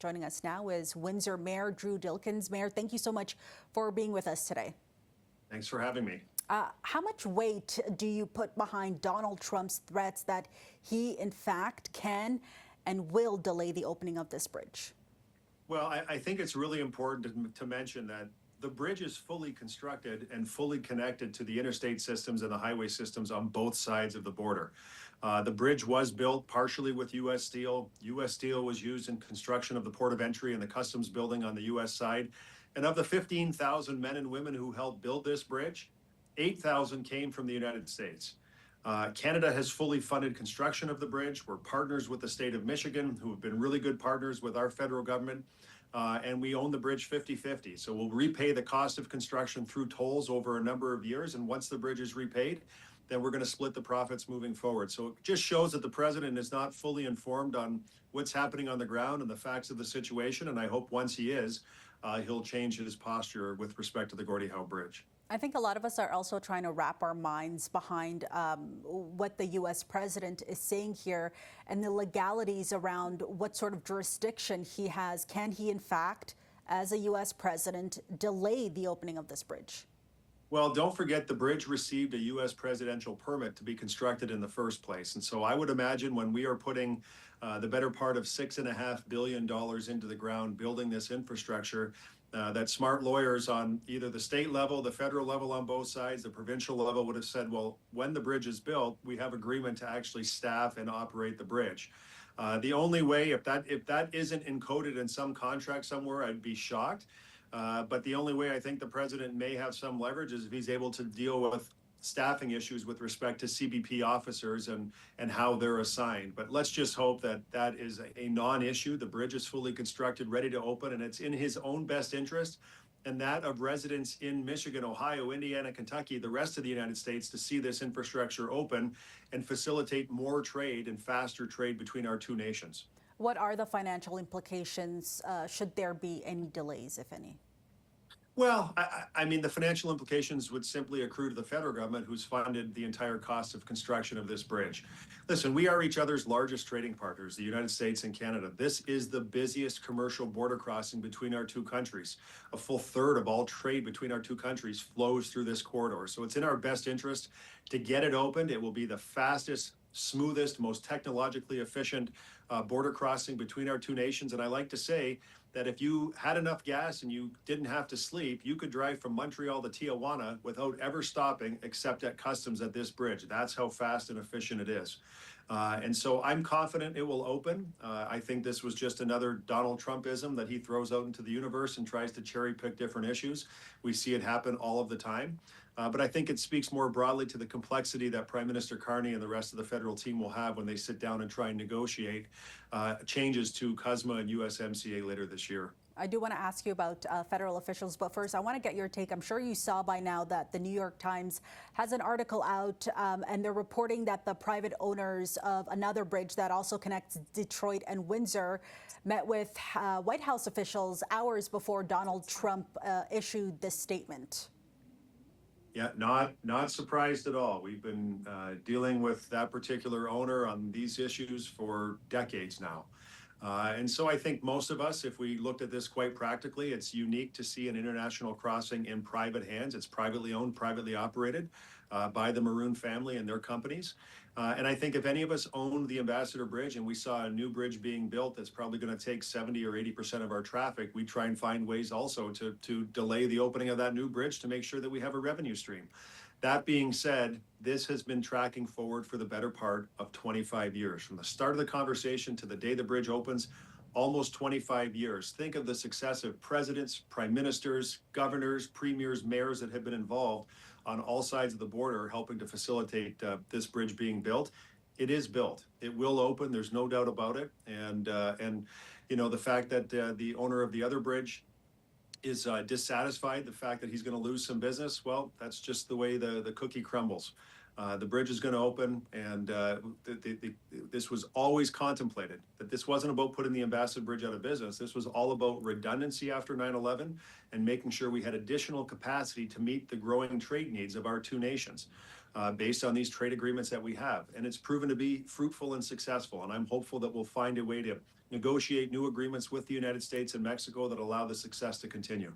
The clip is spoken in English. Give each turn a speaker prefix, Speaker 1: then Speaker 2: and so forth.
Speaker 1: Joining us now is Windsor Mayor Drew Dilkens. Mayor, thank you so much for being with us today.
Speaker 2: Thanks for having me.
Speaker 1: How much weight do you put behind Donald Trump's threats that he, in fact, can and will delay the opening of this bridge?
Speaker 2: Well, I think it's really important to mention that the bridge is fully constructed and fully connected to the interstate systems and the highway systems on both sides of the border. The bridge was built partially with U.S. steel. U.S. steel was used in construction of the port of entry and the customs building on the U.S. side. And of the 15,000 men and women who helped build this bridge, 8,000 came from the United States. Canada has fully funded construction of the bridge. We're partners with the state of Michigan, who have been really good partners with our federal government. And we own the bridge 50-50. So we'll repay the cost of construction through tolls over a number of years. And once the bridge is repaid, then we're going to split the profits moving forward. So it just shows that the president is not fully informed on what's happening on the ground and the facts of the situation. And I hope once he is, he'll change his posture with respect to the Gordie Howe Bridge.
Speaker 1: I think a lot of us are also trying to wrap our minds behind what the U.S. president is saying here and the legalities around what sort of jurisdiction he has. Can he, in fact, as a U.S. president, delay the opening of this bridge?
Speaker 2: Well, don't forget the bridge received a U.S. presidential permit to be constructed in the first place. And so I would imagine when we are putting the better part of $6.5 billion into the ground, building this infrastructure, that smart lawyers on either the state level, the federal level on both sides, the provincial level would have said, well, when the bridge is built, we have agreement to actually staff and operate the bridge. The only way, if that isn't encoded in some contract somewhere, I'd be shocked. But the only way I think the president may have some leverage is if he's able to deal with staffing issues with respect to CBP officers and how they're assigned. But let's just hope that that is a non-issue. The bridge is fully constructed, ready to open, and it's in his own best interest and that of residents in Michigan, Ohio, Indiana, Kentucky, the rest of the United States to see this infrastructure open and facilitate more trade and faster trade between our two nations.
Speaker 1: What are the financial implications should there be any delays, if any?
Speaker 2: Well, I mean, the financial implications would simply accrue to the federal government, who's funded the entire cost of construction of this bridge. Listen, we are each other's largest trading partners, the United States and Canada. This is the busiest commercial border crossing between our two countries. A full third of all trade between our two countries flows through this corridor. So it's in our best interest to get it opened. It will be the fastest, smoothest, most technologically efficient border crossing between our two nations. And I like to say that if you had enough gas and you didn't have to sleep, you could drive from Montreal to Tijuana without ever stopping except at customs at this bridge. That's how fast and efficient it is. And so I'm confident it will open. I think this was just another Donald Trumpism that he throws out into the universe and tries to cherry pick different issues. We see it happen all of the time. But I think it speaks more broadly to the complexity that Prime Minister Carney and the rest of the federal team will have when they sit down and try and negotiate changes to CUSMA and USMCA later this year.
Speaker 1: I do want to ask you about federal officials, but first I want to get your take. I'm sure you saw by now that the New York Times has an article out and they're reporting that the private owners of another bridge that also connects Detroit and Windsor met with White House officials hours before Donald Trump issued this statement.
Speaker 2: Yeah, not surprised at all. We've been dealing with that particular owner on these issues for decades now. And so I think most of us, if we looked at this quite practically, it's unique to see an international crossing in private hands. It's privately owned, privately operated by the Maroon family and their companies. And I think if any of us owned the Ambassador Bridge and we saw a new bridge being built that's probably going to take 70 or 80% of our traffic, we try and find ways also to delay the opening of that new bridge to make sure that we have a revenue stream. That being said, this has been tracking forward for the better part of 25 years. From the start of the conversation to the day the bridge opens, almost 25 years. Think of the successive presidents, prime ministers, governors, premiers, mayors that have been involved on all sides of the border helping to facilitate this bridge being built. It is built. It will open. There's no doubt about it. And you know, the fact that the owner of the other bridge is dissatisfied, the fact that he's going to lose some business, well, that's just the way the cookie crumbles. The bridge is going to open, and this was always contemplated, that this wasn't about putting the Ambassador Bridge out of business. This was all about redundancy after 9/11 and making sure we had additional capacity to meet the growing trade needs of our two nations based on these trade agreements that we have. And it's proven to be fruitful and successful, and I'm hopeful that we'll find a way to negotiate new agreements with the United States and Mexico that allow the success to continue.